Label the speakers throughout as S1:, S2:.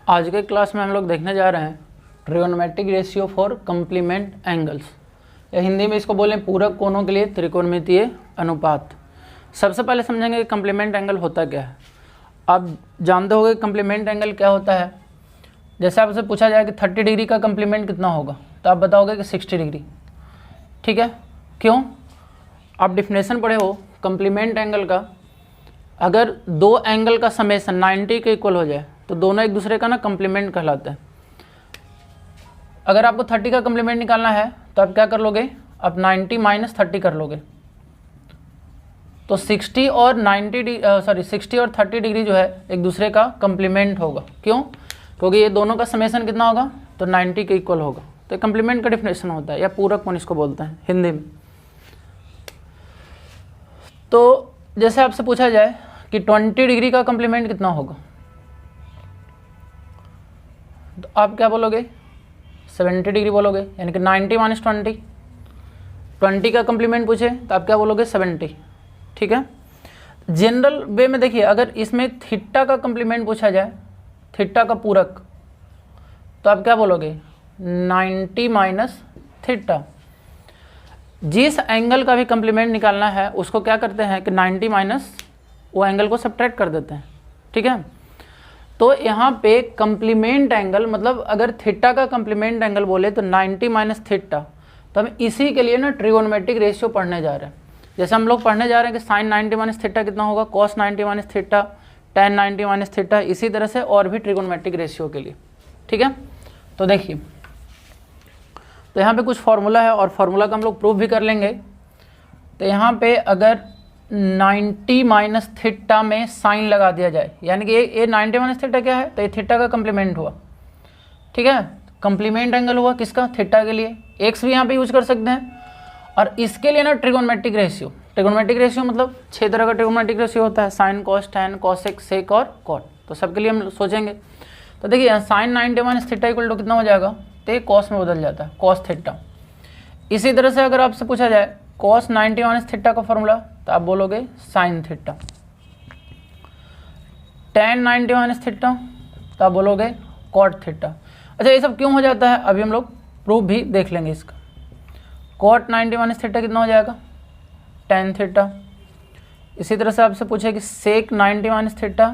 S1: आज के क्लास में हम लोग देखने जा रहे हैं trigonometric ratio for complement angles, या हिंदी में इसको बोलें पूरक कोणों के लिए त्रिकोणमितीय अनुपात। सबसे पहले समझेंगे कि कम्प्लीमेंट एंगल होता क्या है। आप जानते होंगे कम्प्लीमेंट एंगल क्या होता है। जैसे आपसे पूछा जाए कि 30 डिग्री का कम्प्लीमेंट कितना होगा, तो आप बताओगे कि 60 डिग्री। ठीक है, क्यों? आप डिफिनेशन पढ़े हो कम्प्लीमेंट एंगल का। अगर दो एंगल का समेशन 90 के इक्वल हो जाए तो दोनों एक दूसरे का ना कम्प्लीमेंट कहलाते हैं। अगर आपको 30 का कम्प्लीमेंट निकालना है तो आप क्या कर लोगे, आप 90 माइनस 30 कर लोगे, तो 60 और 30 डिग्री जो है एक दूसरे का कम्प्लीमेंट होगा। क्यों? क्योंकि ये दोनों का समेशन कितना होगा, तो 90 के इक्वल होगा। तो कम्प्लीमेंट का डिफिनेशन होता है, या पूरक कोण इसको बोलते हैं हिंदी में। तो जैसे आपसे पूछा जाए कि 20 डिग्री का कम्प्लीमेंट कितना होगा, तो आप क्या बोलोगे, 70 डिग्री बोलोगे, यानी कि 90 माइनस 20 का कम्प्लीमेंट पूछे तो आप क्या बोलोगे, 70। ठीक है, जनरल वे में देखिए, अगर इसमें थीटा का कम्प्लीमेंट पूछा जाए, थीटा का पूरक, तो आप क्या बोलोगे, 90 माइनस थीटा। जिस एंगल का भी कम्प्लीमेंट निकालना है उसको क्या करते हैं कि 90 माइनस वो एंगल को सब्ट्रैक्ट कर देते हैं। ठीक है, तो यहाँ पे कम्प्लीमेंट एंगल मतलब अगर थीटा का कम्प्लीमेंट एंगल बोले तो 90 माइनस थीटा। तो हम इसी के लिए ना ट्रिगोनोमेट्रिक रेशियो पढ़ने जा रहे हैं। जैसे हम लोग पढ़ने जा रहे हैं कि साइन 90 माइनस थीटा कितना होगा, cos 90 minus theta, ten 90 minus theta, इसी तरह से और भी ट्रिगोनोमेट्रिक रेशियो के लिए। ठीक है, तो देखिए, तो यहाँ पे कुछ फार्मूला है और फार्मूला का हम लोग प्रूफ भी कर लेंगे। तो यहाँ पे अगर 90 माइनस थीटा में साइन लगा दिया जाए, यानी कि ये 90 माइनस थीटा क्या है, तो ये थीटा का कम्प्लीमेंट हुआ। ठीक है, कम्प्लीमेंट एंगल हुआ किसका, थीटा के लिए। एक्स भी यहाँ पे यूज कर सकते हैं। और इसके लिए ना ट्रिगोनोमेट्रिक रेशियो मतलब 6 तरह का ट्रिगोनोमेट्रिक रेशियो होता है, sine cos tan cosec sec और कॉट। तो सबके लिए हम सोचेंगे। तो देखिए यहाँ sine 90 minus theta equal to कितना हो जाएगा, तो ये कॉस में बदल जाता है, कॉस थीटा। इसी तरह से अगर आपसे पूछा जाए कॉस 90 माइनस थीटा का फॉर्मूला, तो आप बोलोगे sine theta. Ten 90 minus theta, तो आप बोलोगे कॉट थीटा। अच्छा, ये सब क्यों हो जाता है अभी हम लोग प्रूफ भी देख लेंगे इसका। कॉट 90 माइनस थीटा कितना हो जाएगा, टेन थीटा। इसी तरह से आपसे पूछे कि सेक 90 माइनस थीटा,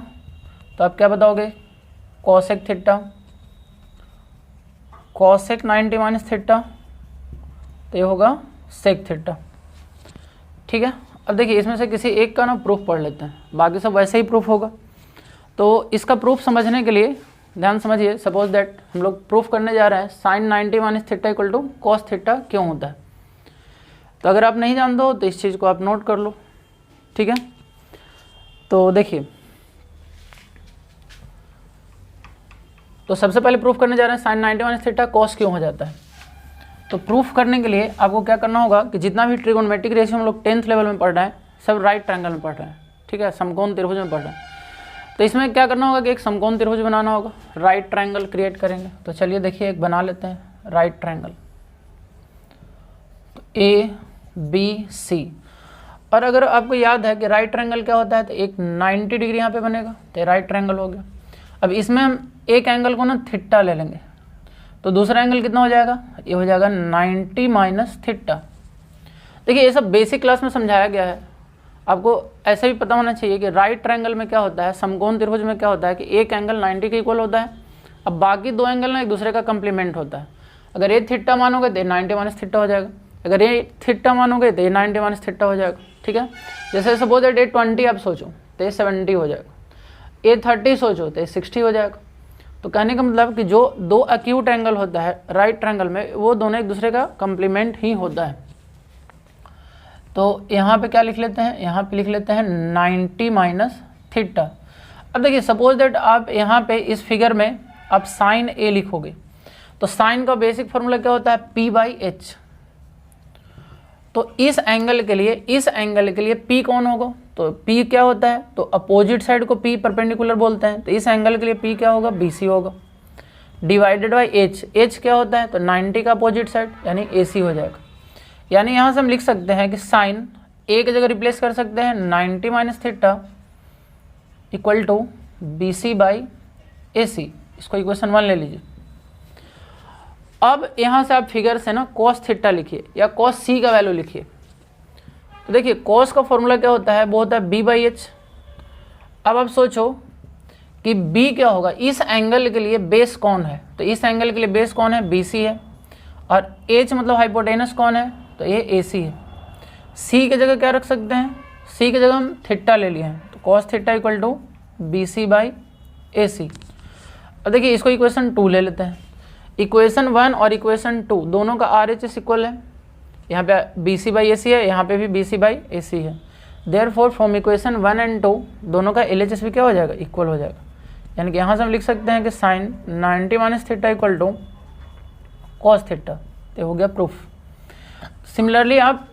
S1: तो आप क्या बताओगे, cosec theta. Cosec 90 minus theta, तो ये होगा सेक थीटा। ठीक है, अब देखिए इसमें से किसी एक का ना प्रूफ पढ़ लेते हैं, बाकी सब वैसे ही प्रूफ होगा। तो इसका प्रूफ समझने के लिए ध्यान समझिए। सपोज दैट हम लोग प्रूफ करने जा रहे हैं sine 90 minus theta equal to cos theta क्यों होता है। तो अगर आप नहीं जानते हो तो इस चीज़ को आप नोट कर लो। ठीक है, तो देखिए, तो सबसे पहले प्रूफ करने जा रहे हैं साइन 90 माइनस थीटा कॉस क्यों हो जाता है। तो प्रूफ करने के लिए आपको क्या करना होगा कि जितना भी ट्रिगोनोमेट्रिक रेशियो हम लोग 10th लेवल में पढ़ रहे हैं, सब राइट ट्रायंगल में पढ़ रहे हैं। ठीक है, समकोण त्रिभुज में पढ़ रहे हैं। तो इसमें क्या करना होगा कि एक समकोण त्रिभुज बनाना होगा, राइट ट्रायंगल क्रिएट करेंगे। तो चलिए देखिए एक बना लेते हैं राइट ट्रायंगल, तो ABC। और अगर आपको याद है कि राइट ट्रायंगल क्या होता है, तो एक 90 डिग्री यहाँ पे बनेगा, तो राइट ट्रायंगल हो गया। अब इसमें हम एक एंगल को ना थीटा ले लेंगे, तो दूसरा एंगल कितना हो जाएगा, ये हो जाएगा 90 माइनस थीटा। देखिए ये सब बेसिक क्लास में समझाया गया है, आपको ऐसे भी पता होना चाहिए कि राइट ट्रायंगल में क्या होता है, समकोण त्रिभुज में क्या होता है कि एक एंगल 90 के इक्वल होता है। अब बाकी दो एंगल ना एक दूसरे का कम्प्लीमेंट होता है। अगर ये थीटा मानोगे तो ये 90 माइनस थीटा हो जाएगा, अगर ये थीटा मानोगे तो ये 90 माइनस थीटा हो जाएगा। ठीक है, जैसे सपोज दैट ये 20 आप सोचो तो ये 70 हो जाएगा, ये 30 सोचो तो ये 60 हो जाएगा। तो कहने का मतलब कि जो दो एक्यूट एंगल होता है राइट ट्रायंगल में, वो दोनों एक दूसरे का कम्प्लीमेंट ही होता है। तो यहाँ पे क्या लिख लेते हैं, यहाँ पे लिख लेते हैं 90 माइनस थीटा। अब देखिए सपोज दैट आप यहाँ पे इस फिगर में आप साइन A लिखोगे, तो साइन का बेसिक फॉर्मूला क्या होता है, P/H। तो इस एंगल के लिए P कौन होगा, तो P क्या होता है, तो अपोजिट साइड को P परपेंडिकुलर बोलते हैं। तो इस एंगल के लिए P क्या होगा, BC होगा, डिवाइडेड बाई H क्या होता है, तो 90 का अपोजिट साइड यानी AC हो जाएगा। यानी यहाँ से हम लिख सकते हैं कि साइन A की जगह रिप्लेस कर सकते हैं 90 minus theta equal to BC/AC। इसको इक्वेशन 1 ले लीजिए। अब यहाँ से आप फिगर से ना cos थीटा लिखिए या cos c का वैल्यू लिखिए। तो देखिए cos का फॉर्मूला क्या होता है, वो होता है b/h। अब आप सोचो कि b क्या होगा, इस एंगल के लिए बेस कौन है, तो इस एंगल के लिए बेस कौन है, BC है, और h मतलब हाइपोटेनस कौन है, तो ये AC है। c की जगह क्या रख सकते हैं, c की जगह हम थीटा ले लिए हैं, तो cos theta equal to BC/AC। अब देखिए इसको इक्वेशन 2 ले लेते हैं। इक्वेशन 1 और इक्वेशन 2 दोनों का RHS इक्वल है, यहाँ पे BC/AC है, यहाँ पे भी BC/AC है। देयरफॉर फ्रॉम इक्वेशन 1 एंड 2 दोनों का LHS भी क्या हो जाएगा, इक्वल हो जाएगा। यानी कि यहाँ से हम लिख सकते हैं कि sine 90 - theta equal to cos theta. तो हो गया प्रूफ। सिमिलरली आप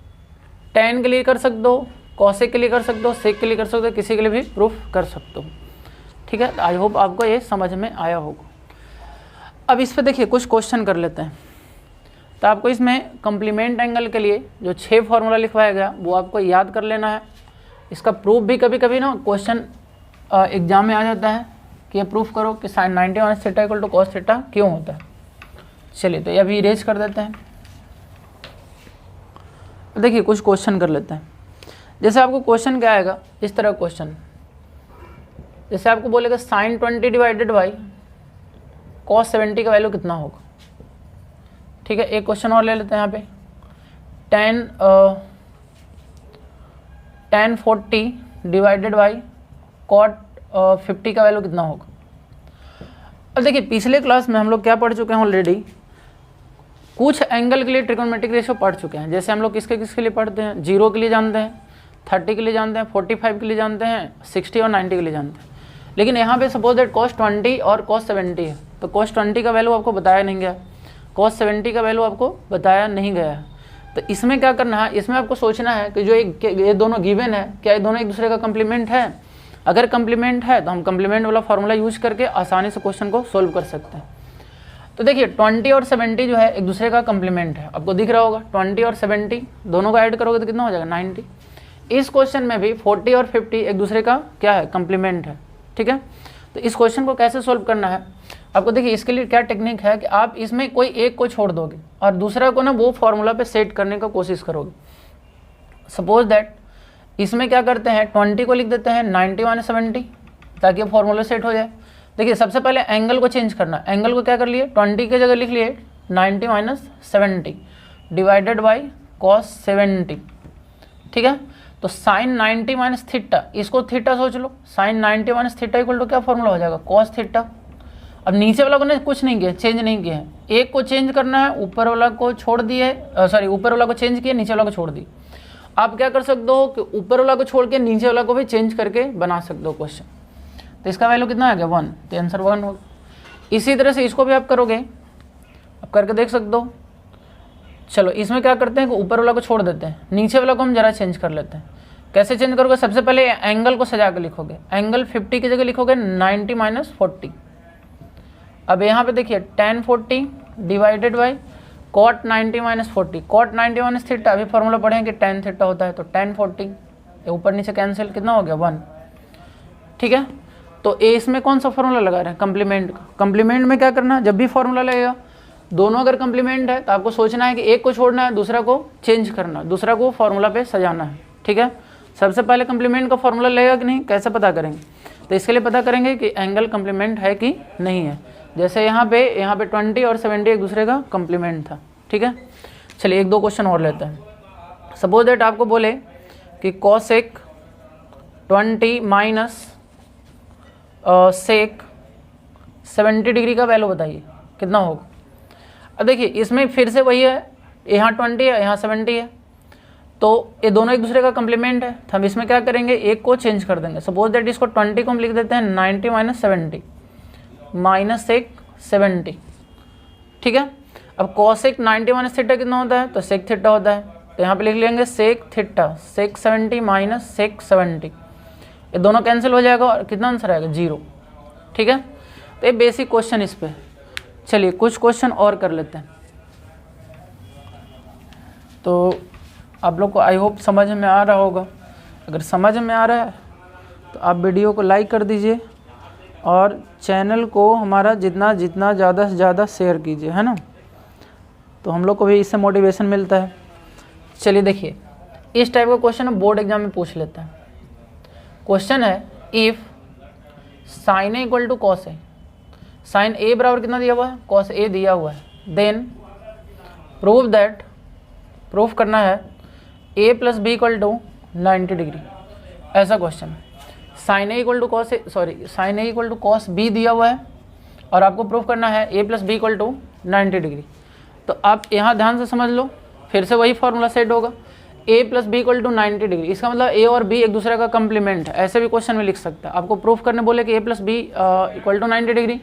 S1: tan के लिए कर सकते हो, कॉसेक के लिए कर सकते हो, सेक के लिए कर सकते हो, किसी के लिए भी प्रूफ कर सकते हो। ठीक है, आई होप आपको ये समझ में आया होगा। अब इस पे देखिए कुछ क्वेश्चन कर लेते हैं। तो आपको इसमें कम्प्लीमेंट एंगल के लिए जो 6 फार्मूला लिखवाया गया वो आपको याद कर लेना है। इसका प्रूफ भी कभी कभी ना क्वेश्चन एग्जाम में आ जाता है कि ये प्रूफ करो कि sine 90 - theta equal to cos theta क्यों होता है। चलिए तो ये अभी इरेज कर देते हैं। देखिए कुछ क्वेश्चन कर लेते हैं। जैसे आपको क्वेश्चन क्या आएगा, इस तरह क्वेश्चन, जैसे आपको बोलेगा साइन 20 डिवाइडेड बाई कॉस 70 का वैल्यू कितना होगा। ठीक है, एक क्वेश्चन और ले लेते हैं। यहाँ पे tan 40 डिवाइडेड बाई कॉट 50 का वैल्यू कितना होगा। अब देखिए पिछले क्लास में हम लोग क्या पढ़ चुके हैं ऑलरेडी, कुछ एंगल के लिए ट्रिग्नोमेट्रिक रेशियो पढ़ चुके हैं। जैसे हम लोग किसके किसके लिए पढ़ते हैं, 0 के लिए जानते हैं, 30 के लिए जानते हैं, 45 के लिए जानते हैं, 60 और 90 के लिए जानते हैं। लेकिन यहाँ पे सपोज दैट cos 20 और cos 70 है, तो cos 20 का वैल्यू आपको बताया नहीं गया, cos 70 का वैल्यू आपको बताया नहीं गया है। तो इसमें क्या करना है, इसमें आपको सोचना है कि जो ये दोनों गिवन है, क्या ये दोनों एक दूसरे का कम्प्लीमेंट है। अगर कम्प्लीमेंट है तो हम कम्प्लीमेंट वाला फार्मूला यूज करके आसानी से क्वेश्चन को सोल्व कर सकते हैं। तो देखिए 20 और 70 जो है एक दूसरे का कम्प्लीमेंट है, आपको दिख रहा होगा। 20 और 70 दोनों का ऐड करोगे तो कितना हो जाएगा, 90। इस क्वेश्चन में भी 40 और 50 एक दूसरे का क्या है, कम्प्लीमेंट है। ठीक है, तो इस क्वेश्चन को कैसे सोल्व करना है आपको, देखिए इसके लिए क्या टेक्निक है कि आप इसमें कोई एक को छोड़ दोगे और दूसरा को ना वो फॉर्मूला पे सेट करने का कोशिश करोगे। सपोज दैट इसमें क्या करते हैं, 20 को लिख देते हैं 90 - 70 ताकि फॉर्मूला सेट हो जाए। देखिए सबसे पहले एंगल को चेंज करना, एंगल को क्या कर लिए, 20 की जगह लिख लिए 90 - 70 डिवाइडेड बाई कॉस 70। ठीक है, तो साइन 90 - थीटा, इसको थीटा सोच लो, साइन 90 - थीटा इक्वल टू क्या फॉर्मूला हो जाएगा, कॉस थीटा। अब नीचे वाला को ने कुछ नहीं किया, चेंज नहीं किया है, एक को चेंज करना है, ऊपर वाला को छोड़ दिए, सॉरी ऊपर वाला को चेंज किया, नीचे वाला को छोड़ दी। आप क्या कर सकते हो कि ऊपर वाला को छोड़ के नीचे वाला को भी चेंज करके बना सकते हो क्वेश्चन। तो इसका वैल्यू कितना आ गया, 1, तो आंसर 1 होगा। इसी तरह से इसको भी आप करोगे, आप करके देख सकते हो। चलो इसमें क्या करते हैं कि ऊपर वाला को छोड़ देते हैं, नीचे वाला को हम जरा चेंज कर लेते हैं। कैसे चेंज करोगे, सबसे पहले एंगल को सजा के लिखोगे, एंगल 50 की जगह लिखोगे 90 - 40। अब यहाँ पे देखिए tan 40 divided by cot 90 - 40, cot 90 - theta, अभी फॉर्मूला पढ़ेंगे tan थीटा होता है, तो tan 40 ऊपर नीचे कैंसिल, कितना हो गया, 1। ठीक है, तो ए इसमें कौन सा फॉर्मूला लगा रहे हैं, कम्प्लीमेंट का। कम्प्लीमेंट में क्या करना है, जब भी फॉर्मूला लगेगा दोनों अगर कम्प्लीमेंट है तो आपको सोचना है कि एक को छोड़ना है, दूसरा को चेंज करना, दूसरा को फॉर्मूला पे सजाना है। ठीक है, सबसे पहले कम्प्लीमेंट का फॉर्मूला लगेगा कि नहीं, कैसे पता करेंगे, तो इसके लिए पता करेंगे कि एंगल कम्प्लीमेंट है कि नहीं है। जैसे यहाँ पे 20 और 70 एक दूसरे का कम्प्लीमेंट था। ठीक है, चलिए 1-2 क्वेश्चन और लेते हैं। सपोज दैट आपको बोले कि कॉसेक 20 माइनस सेक 70 डिग्री का वैल्यू बताइए कितना होगा। अब देखिए इसमें फिर से वही है, यहाँ 20 है, यहाँ 70 है, तो ये दोनों एक दूसरे का कम्प्लीमेंट है। तो हम इसमें क्या करेंगे, एक को चेंज कर देंगे। सपोज दैट इसको 20 को हम लिख देते हैं 90 - 70 माइनस सेक 70। ठीक है, अब कॉसेक 90 - थीटा कितना होता है, तो सेक थीटा होता है, तो यहाँ पे लिख लेंगे सेक थीटा, सेक 70 माइनस सेक 70, ये दोनों कैंसिल हो जाएगा और कितना आंसर आएगा, 0। ठीक है, तो ये बेसिक क्वेश्चन इस पे। चलिए कुछ क्वेश्चन और कर लेते हैं। तो आप लोग को आई होप समझ में आ रहा होगा। अगर समझ में आ रहा है तो आप वीडियो को लाइक कर दीजिए और चैनल को हमारा जितना ज़्यादा से ज़्यादा शेयर कीजिए, है ना। तो हम लोग को भी इससे मोटिवेशन मिलता है। चलिए देखिए, इस टाइप का क्वेश्चन बोर्ड एग्जाम में पूछ लेता है। क्वेश्चन है if sine A equal to cos A, sine A बराबर कितना दिया हुआ है, कॉस ए दिया हुआ है, देन प्रूव दैट, प्रूफ करना है A plus B equal to 90 degree, ऐसा क्वेश्चन है। Sine A equal to cos A, sorry sine A equal to cos B दिया हुआ है और आपको प्रूफ करना है A plus B equal to 90 degree. तो आप यहाँ ध्यान से समझ लो, फिर से वही फॉर्मूला सेट होगा, A plus B equal to 90 degree, इसका मतलब ए और बी एक दूसरे का कंप्लीमेंट है, ऐसे भी क्वेश्चन में लिख सकता है। आपको प्रूफ करने बोले कि A plus B equal to 90 degree,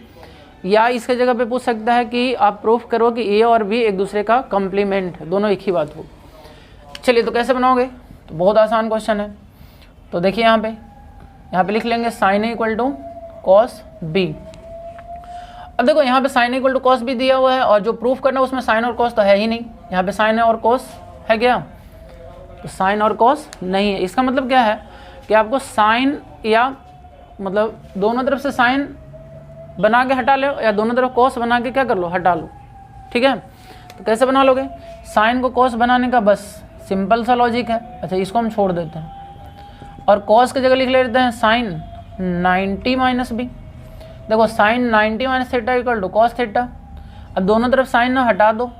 S1: या इसके जगह पे पूछ सकता है कि आप प्रूफ करो कि ए और बी एक दूसरे का कंप्लीमेंट है, दोनों एक ही बात हो। चलिए तो कैसे बनाओगे, तो बहुत आसान क्वेश्चन है। तो देखिए यहाँ पे लिख लेंगे sine A equal to cos B. अब देखो यहाँ पे sine A equal to cos B दिया हुआ है और जो प्रूफ करना है उसमें साइन और कॉस तो है ही नहीं, यहाँ पे साइन और कॉस है क्या, तो साइन और कॉस नहीं है। इसका मतलब क्या है कि आपको साइन या मतलब दोनों तरफ से साइन बना के हटा लो या दोनों तरफ कॉस बना के क्या कर लो, हटा लो, ठीक है। तो कैसे बना लोगे, साइन को कॉस बनाने का बस सिंपल सा लॉजिक है। अच्छा इसको हम छोड़ देते हैं और कॉस की जगह लिख लेते हैं साइन 90 माइनस बी। देखो sine 90 minus theta equal to cos theta, अब दोनों तरफ साइन ना हटा दो,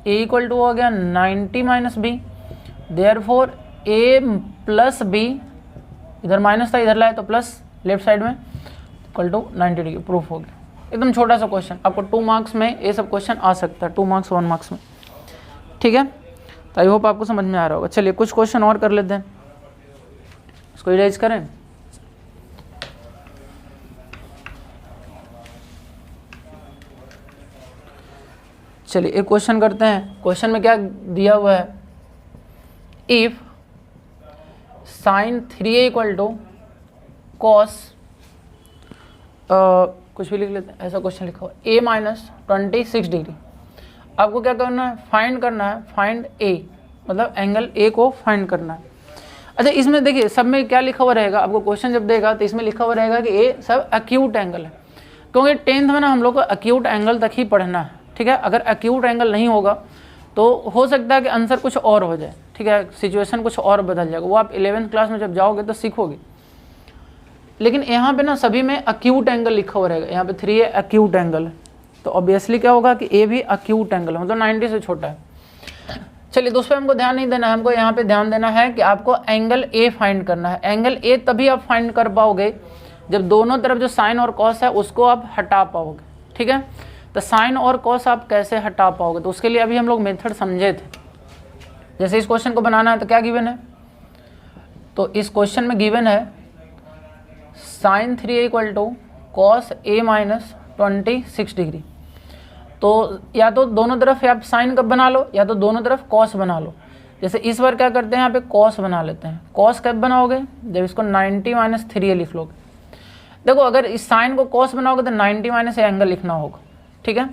S1: ए इक्वल टू हो गया 90 माइनस बी, देयरफॉर ए प्लस बी, इधर माइनस था इधर लाए तो प्लस लेफ्ट साइड में, इक्वल टू 90 डिग्री, प्रूफ हो गया। एकदम छोटा सा क्वेश्चन, आपको 2 मार्क्स में ये सब क्वेश्चन आ सकता है, 2 मार्क्स 1 मार्क्स में, ठीक है। तो आई होप आपको समझ में आ रहा होगा। चलिए कुछ क्वेश्चन और कर लेते हैं, इसको इरेज करें। चलिए एक क्वेश्चन करते हैं। क्वेश्चन में क्या दिया हुआ है, if sine 3a equal to cos, कुछ भी लिख लेते हैं, ऐसा क्वेश्चन लिखा हुआ a माइनस 26 डिग्री। आपको क्या करना है, फाइंड करना है, फाइंड a, मतलब एंगल a को फाइंड करना है। अच्छा इसमें देखिए सब में क्या लिखा हुआ रहेगा, आपको क्वेश्चन जब देगा तो इसमें लिखा हुआ रहेगा कि a सब एक्यूट एंगल है, क्योंकि 10th में ना हम लोग को एक्यूट एंगल तक ही पढ़ना है, ठीक है। अगर एक्यूट एंगल नहीं होगा तो हो सकता है कि आंसर कुछ और हो जाए, ठीक है, सिचुएशन कुछ और बदल जाएगा, वो आप 11th क्लास में जब जाओगे तो सीखोगे। लेकिन यहाँ पे ना सभी में एक्यूट एंगल लिखा हुआ रहेगा, यहाँ पे 3a एक्यूट एंगल है, तो ऑब्वियसली क्या होगा कि a भी एक्यूट एंगल है, मतलब 90 से छोटा है। चलिए तो उस पर हमको ध्यान नहीं देना है, हमको यहाँ पे ध्यान देना है कि आपको एंगल a फाइंड करना है। एंगल a तभी आप फाइंड कर पाओगे जब दोनों तरफ जो साइन और कॉस है उसको आप हटा पाओगे, ठीक है। तो साइन और कॉस आप कैसे हटा पाओगे, तो उसके लिए अभी हम लोग मेथड समझे थे। जैसे इस क्वेश्चन को बनाना है तो क्या गिवन है, तो इस क्वेश्चन में गिवन है sine 3a equal to cos a minus 26 degree. तो या तो दोनों तरफ आप साइन कब बना लो या तो दोनों तरफ कॉस बना लो। जैसे इस बार क्या करते हैं, यहाँ पे कॉस बना लेते हैं। कॉस कब बनाओगे, जब इसको 90 माइनस 3a लिख लोगे। देखो अगर इस साइन को कॉस बनाओगे तो 90 माइनस एंगल लिखना होगा, ठीक है।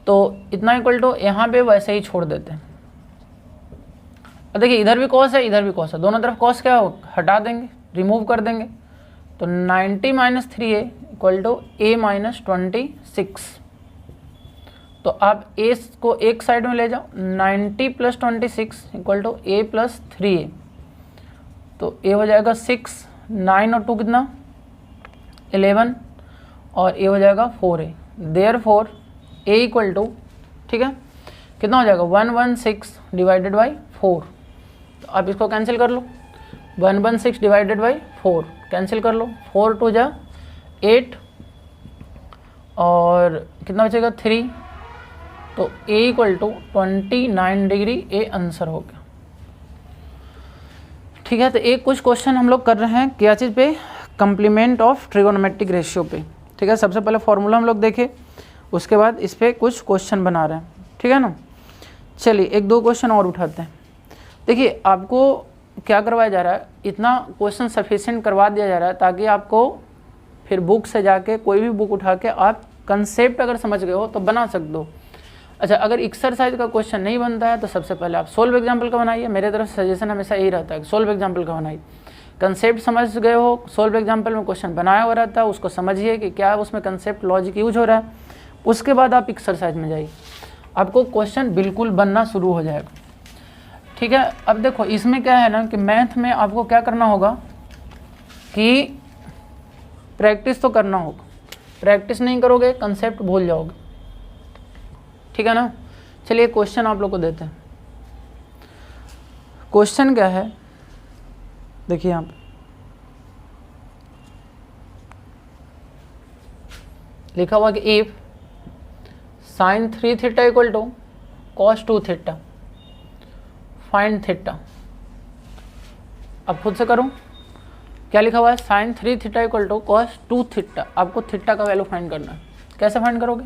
S1: तो इतना इक्वल टू यहाँ पे वैसे ही छोड़ देते हैं। और देखिए इधर भी कॉस है इधर भी कॉस है, दोनों तरफ कॉस क्या हो हटा देंगे, रिमूव कर देंगे। तो 90 minus 3a equal to a minus 26। तो आप a को एक साइड में ले जाओ, 90 plus 26 equal to a plus 3a। तो a हो जाएगा 6, 9 और 2 कितना 11 और a हो जाएगा 4a। Therefore a equal to, ठीक है, कितना हो जाएगा 116 डिवाइडेड बाई 4। तो आप इसको कैंसिल कर लो, 116 डिवाइडेड बाई 4 कैंसिल कर लो, 4 2 जा 8 और कितना बचेगा 3। तो a equal to 29 degree a answer हो गया, ठीक है। तो एक कुछ क्वेश्चन हम लोग कर रहे हैं क्या चीज़ पे, कम्प्लीमेंट ऑफ ट्रिगोनोमेट्रिक रेशियो पे, ठीक है। सबसे पहले फॉर्मूला हम लोग देखे, उसके बाद इस पर कुछ क्वेश्चन बना रहे हैं, ठीक है ना। चलिए एक दो क्वेश्चन और उठाते हैं। देखिए आपको क्या करवाया जा रहा है, इतना क्वेश्चन सफिशिएंट करवा दिया जा रहा है ताकि आपको फिर बुक से जाके कोई भी बुक उठा के आप कंसेप्ट अगर समझ गए हो तो बना सकते हो। अच्छा अगर एक्सरसाइज का क्वेश्चन नहीं बनता है तो सबसे पहले आप सोल्व एग्जाम्पल का बनाइए। मेरे तरफ सजेशन हमेशा यही रहता है कि सोल्व एग्जाम्पल का बनाइए। कंसेप्ट समझ गए हो, सोल्व एग्जाम्पल में क्वेश्चन बनाया हुआ रहता है, उसको समझिए कि क्या उसमें कंसेप्ट लॉजिक यूज हो रहा है। उसके बाद आप एक्सरसाइज में जाइए, आपको क्वेश्चन बिल्कुल बनना शुरू हो जाएगा। ठीक है, अब देखो इसमें क्या है ना कि मैथ में आपको क्या करना होगा कि प्रैक्टिस तो करना होगा, प्रैक्टिस नहीं करोगे कंसेप्ट भूल जाओगे। ठीक है ना। चलिए क्वेश्चन आप लोग को देते हैं। क्वेश्चन क्या है देखिए यहाँ पे लिखा हुआ कि if sin 3 theta equal to cos 2 theta find theta. अब खुद से करो, क्या लिखा हुआ है, sin 3 theta equal to cos 2 theta. आपको थीटा का वैल्यू फाइंड करना है। कैसे फाइंड करोगे,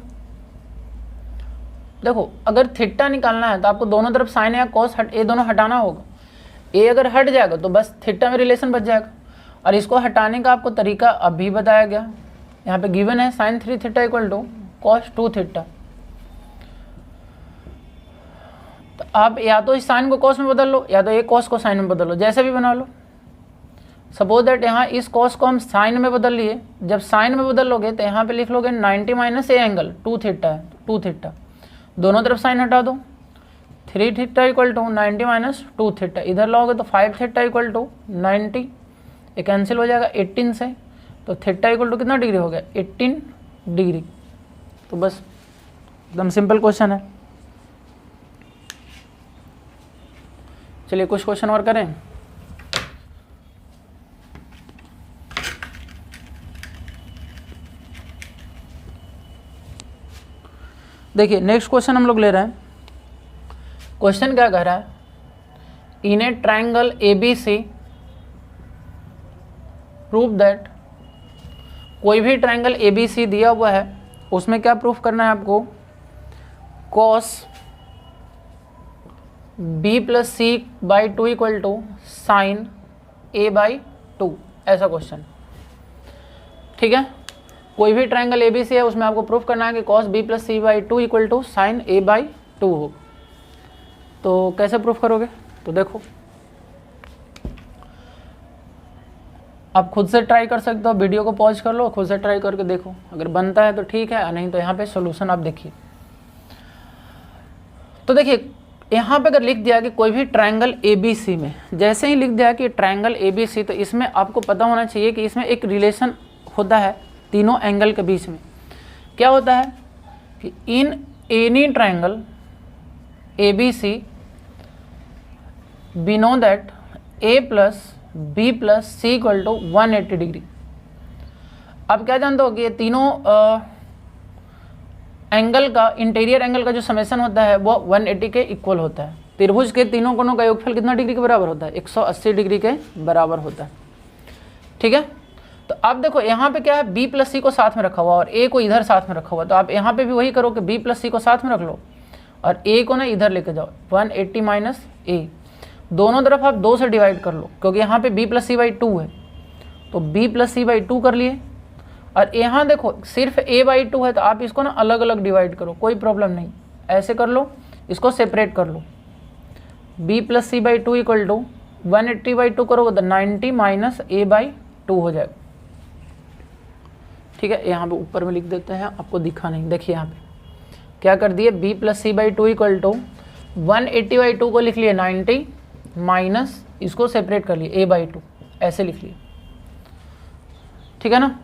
S1: देखो अगर थीटा निकालना है तो आपको दोनों तरफ साइन या कॉस ये दोनों हटाना होगा। ए अगर हट जाएगा तो बस थीटा में रिलेशन बच जाएगा, और इसको हटाने का आपको तरीका अभी बताया गया। यहाँ पे गिवन है sin 3 theta equal to cos 2 theta. तो आप या तो इस साइन को कॉस में बदल लो या तो एक कॉस को साइन में बदल लो, जैसे भी बना लो। सपोज दैट यहाँ इस कॉस को हम साइन में बदल लिए, जब साइन में बदल लोगे तो यहाँ पे लिख लोगे 90 माइनस ए एंगल 2 थीटा है, 2 थीटा दोनों तरफ साइन हटा दो। 3 theta equal to 90 minus 2 theta, इधर लाओगे तो 5 थीटा इक्वल टू 90, ये कैंसिल हो जाएगा 18 से, तो थीटा इक्वल टू कितना डिग्री हो गया 18 डिग्री। तो बस एकदम सिंपल क्वेश्चन है। चलिए कुछ क्वेश्चन और करें। देखिए नेक्स्ट क्वेश्चन हम लोग ले रहे हैं। क्वेश्चन क्या कह रहा है, in a triangle ABC prove that, कोई भी ट्रायंगल ABC दिया हुआ है उसमें क्या प्रूफ करना है आपको, cos B plus C by 2 equal to sine A by 2, ऐसा क्वेश्चन। ठीक है, कोई भी ट्रायंगल ABC है उसमें आपको प्रूफ करना है कि cos B plus C by 2 equal to sine A by 2 हो। तो कैसे प्रूफ करोगे, तो देखो आप खुद से ट्राई कर सकते हो, वीडियो को पॉज कर लो, खुद से ट्राई करके देखो, अगर बनता है तो ठीक है, नहीं तो यहाँ पे सॉल्यूशन आप देखिए। तो देखिए यहाँ पे अगर लिख दिया कि कोई भी ट्रायंगल ABC में, जैसे ही लिख दिया कि ट्रायंगल ABC, तो इसमें आपको पता होना चाहिए कि इसमें एक रिलेशन होता है तीनों एंगल के बीच में। क्या होता है कि in any triangle ABC we know that A plus B plus C equal to 180 degree. अब क्या जानते हो कि ये तीनों एंगल का, इंटीरियर एंगल का जो समेशन होता है वो 180 के इक्वल होता है। त्रिभुज के तीनों कोणों का योगफल कितना डिग्री के बराबर होता है, 180 डिग्री के बराबर होता है। ठीक है, तो अब देखो यहाँ पे क्या है, B प्लस सी को साथ में रखा हुआ और A को इधर साथ में रखा हुआ, तो आप यहाँ पे भी वही करो कि B प्लस सी को साथ में रख लो और A को ना इधर लेके जाओ, 180 माइनस A, दोनों तरफ आप 2 से डिवाइड कर लो, क्योंकि यहाँ पे B प्लस सी बाई 2 है, तो B प्लस सी बाई 2 कर लिए। और यहाँ देखो सिर्फ A बाई 2 है, तो आप इसको ना अलग अलग डिवाइड करो, कोई प्रॉब्लम नहीं, ऐसे कर लो, इसको सेपरेट कर लो। B plus C by 2 equal to 180 by 2 करोगे तो 90 माइनस A बाई 2 हो जाएगा। ठीक है, यहाँ पे ऊपर में लिख देते हैं, आपको दिखा नहीं, देखिए यहाँ पे क्या कर दिए, B plus C by 2 equal to 180 by 2 को लिख लिए 90 माइनस इसको सेपरेट कर लिए A बाई 2, ऐसे लिख लिए। ठीक है ना।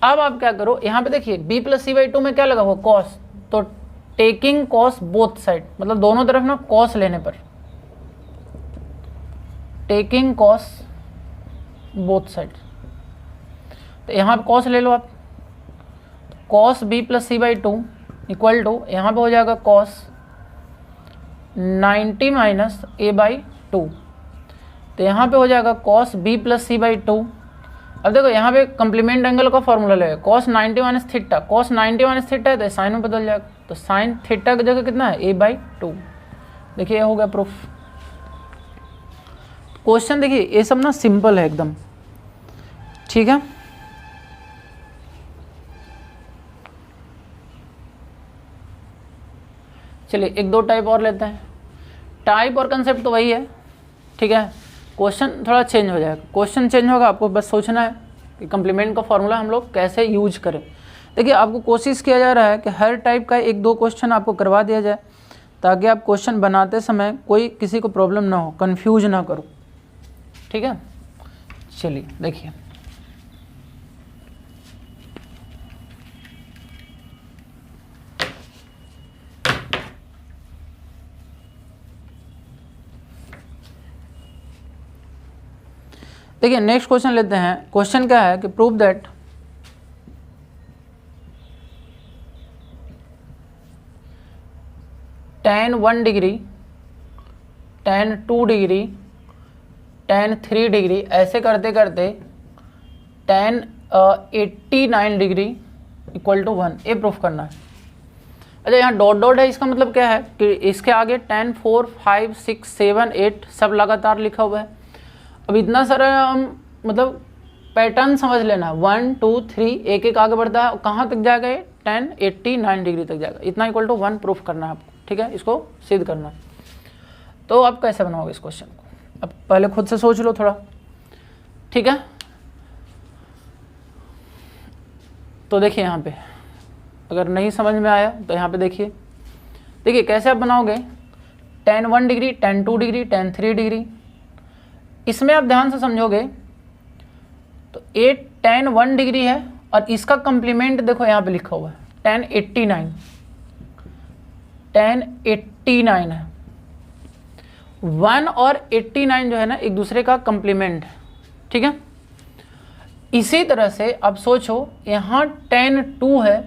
S1: अब आप क्या करो, यहाँ पे देखिए B प्लस सी बाई 2 में क्या लगा हुआ, कॉस, तो टेकिंग कॉस बोथ साइड, मतलब दोनों तरफ ना कॉस लेने पर, टेकिंग कॉस बोथ साइड, तो यहाँ पे कॉस ले लो आप, cos B plus C by 2 equal to यहाँ पे हो जाएगा कॉस 90 माइनस A बाई 2, तो यहाँ पे हो जाएगा cos B plus C by 2। अब देखो यहाँ पे कम्प्लीमेंट एंगल का फॉर्मूला लगेगा, cos 90 minus theta, cos 90 minus theta है तो साइन में बदल जाएगा, तो साइन थीटा की जगह कितना है, A बाई 2। देखिए ये हो गया प्रूफ। क्वेश्चन देखिए ये सब ना सिंपल है एकदम। ठीक है, चलिए एक दो टाइप और लेते हैं। टाइप और कंसेप्ट तो वही है। ठीक है, क्वेश्चन थोड़ा चेंज हो जाएगा। क्वेश्चन चेंज होगा, आपको बस सोचना है कि कंप्लीमेंट का फॉर्मूला हम लोग कैसे यूज करें। देखिए आपको कोशिश किया जा रहा है कि हर टाइप का 1-2 क्वेश्चन आपको करवा दिया जाए, ताकि आप क्वेश्चन बनाते समय कोई किसी को प्रॉब्लम ना हो, कंफ्यूज ना करो। ठीक है, चलिए देखिए। देखिए नेक्स्ट क्वेश्चन लेते हैं। क्वेश्चन क्या है कि prove that tan 1 degree, tan 2 degree, tan 3 degree, ऐसे करते करते tan 89 डिग्री इक्वल टू 1, ये प्रूफ करना है। अच्छा यहाँ डॉट डॉट है, इसका मतलब क्या है कि इसके आगे tan 4, 5, 6, 7, 8 सब लगातार लिखा हुआ है। अब इतना सारा हम मतलब पैटर्न समझ लेना, 1 2 3 एक एक आगे बढ़ता है, कहाँ तक जाएगा ये, tan 89 डिग्री तक जाएगा। इतना इक्वल टू 1 प्रूफ करना है आपको। ठीक है, इसको सिद्ध करना है। तो आप कैसे बनाओगे इस क्वेश्चन को, अब पहले खुद से सोच लो थोड़ा। ठीक है, तो देखिए यहाँ पे अगर नहीं समझ में आया तो यहाँ पे देखिए कैसे आप बनाओगे। tan 1 degree, tan 2 degree, tan 3 degree, इसमें आप ध्यान से समझोगे तो ये tan 1 डिग्री है और इसका कंप्लीमेंट देखो यहाँ पे लिखा हुआ है tan 89, tan 89 है। 1 और 89 जो है ना एक दूसरे का कंप्लीमेंट है। ठीक है, इसी तरह से अब सोचो यहाँ tan 2 है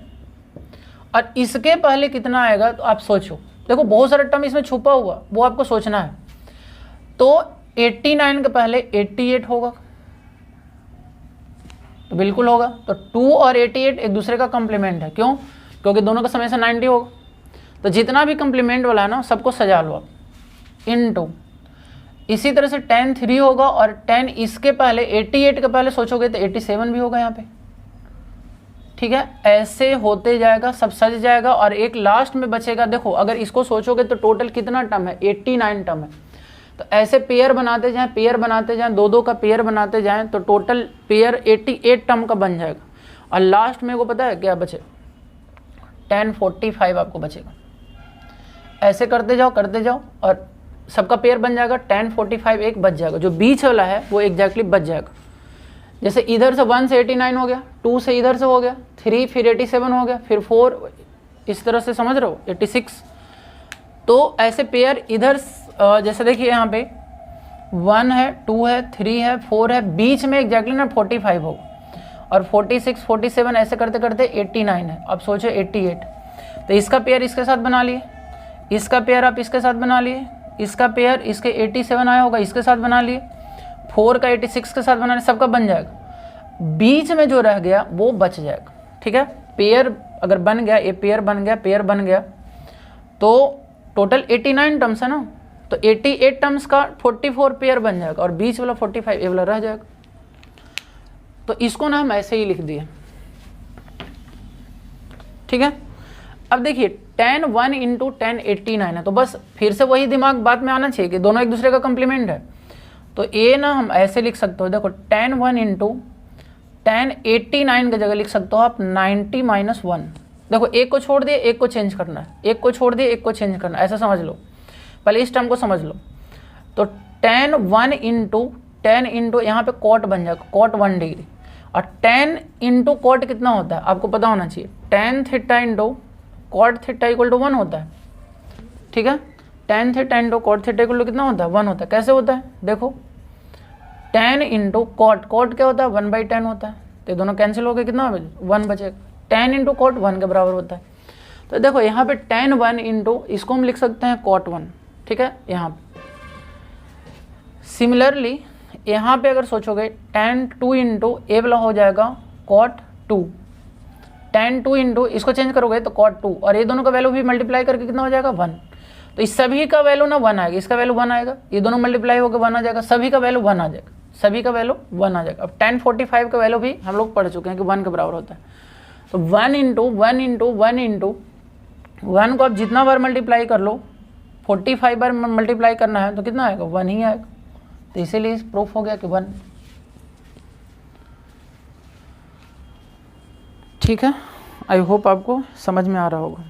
S1: और इसके पहले कितना आएगा, तो आप सोचो। देखो बहुत सारा टर्म इसमें छुपा हुआ, वो आपको सोचना है। तो 89 के पहले 88 होगा, तो बिल्कुल होगा। तो 2 और 88 एक दूसरे का कंप्लीमेंट है। क्यों? क्योंकि दोनों का समय से 90 होगा। तो जितना भी कंप्लीमेंट वाला है ना सबको सजा लो आप इनटू। इसी तरह से tan 3 होगा और tan इसके पहले 88 के पहले सोचोगे तो 87 भी होगा यहाँ पे। ठीक है, ऐसे होते जाएगा, सब सज जाएगा और एक लास्ट में बचेगा। देखो अगर इसको सोचोगे तो टोटल कितना टर्म है, 89 टर्म है। तो ऐसे पेयर बनाते जाएं, पेयर बनाते जाएं, 2-2 का पेयर बनाते जाएं, तो टोटल पेयर 88 टर्म का बन जाएगा। और लास्ट में को पता है क्या बचे, tan 45 आपको बचेगा। ऐसे करते जाओ और सबका पेयर बन जाएगा, tan 45 एक बच जाएगा। जो बीच वाला है वो एग्जैक्टली बच जाएगा। जैसे इधर से 1 से 89 हो गया, 2 से इधर से हो गया, 3 फिर 87 हो गया, फिर 4, इस तरह से समझ रहे हो 86। तो ऐसे पेयर इधर जैसे देखिए यहाँ पे 1 है, 2 है, 3 है, 4 है, बीच में एग्जैक्टली ना 45 होगा और 46, 47 ऐसे करते करते 89 है। अब सोचो 88, तो इसका पेयर इसके साथ बना लिए, इसका पेयर आप इसके साथ बना लिए, इसका पेयर इसके 87 आया होगा इसके साथ बना लिए, 4 का 86 के साथ बना लिए, सबका बन जाएगा। बीच में जो रह गया वो बच जाएगा। ठीक है, पेयर अगर बन गया, ये पेयर बन गया, पेयर बन गया, तो टोटल 89 टर्म्स है ना, तो 88 टर्म्स का 44 पेयर बन जाएगा और बीच वाला 45 ये वाला रह जाएगा। तो इसको ना हम ऐसे ही लिख दिए। ठीक है, अब देखिए tan 1 इंटू tan 89 है, तो बस फिर से वही दिमाग बात में आना चाहिए कि दोनों एक दूसरे का कंप्लीमेंट है। तो ये ना हम ऐसे लिख सकते हो, देखो tan 1 इंटू tan 89 की जगह लिख सकते हो आप 90 - 1। देखो एक को छोड़ दिए, एक को चेंज करना है, एक को छोड़ दिए, एक को चेंज करना है, ऐसा समझ लो। पहले इस टर्म को समझ लो। तो tan 1 इंटू यहाँ पे कॉट बन जाएगा, कॉट 1 डिग्री, और tan इंटू कॉट कितना होता है आपको पता होना चाहिए, tan theta into cot theta equal to 1 होता है। ठीक है, tan theta into cot theta equal to कितना होता है, 1 होता है। कैसे होता है देखो, tan इंटू कॉट, कॉट क्या होता है 1/10 होता है, तो दोनों कैंसिल हो गए, कितना 1 बचेगा। tan इंटू कॉट 1 के बराबर होता है। तो देखो यहाँ पे tan 1 इंटू, इसको हम लिख सकते हैं cot 1। ठीक है, यहाँ सिमिलरली यहाँ पे अगर सोचोगे tan 2 इंटू ए वाला हो जाएगा cot 2, tan 2 इंटू इसको चेंज करोगे तो cot 2, और ये दोनों का वैल्यू भी मल्टीप्लाई करके कितना हो जाएगा 1। तो इस सभी का वैल्यू ना 1 आएगा, इसका वैल्यू 1 आएगा, ये दोनों मल्टीप्लाई होकर 1 आ जाएगा, सभी का वैल्यू 1 आ जाएगा, सभी का वैल्यू 1 आ जाएगा। अब tan 45 का वैल्यू भी हम लोग पढ़ चुके हैं कि 1 के बराबर होता है। तो 1 इंटू 1 इंटू 1 इंटू 1 को आप जितना बार मल्टीप्लाई कर लो, 45 बार मल्टीप्लाई करना है तो कितना आएगा 1 ही आएगा। तो इसीलिए प्रूफ हो गया कि 1। ठीक है, आई होप आपको समझ में आ रहा होगा।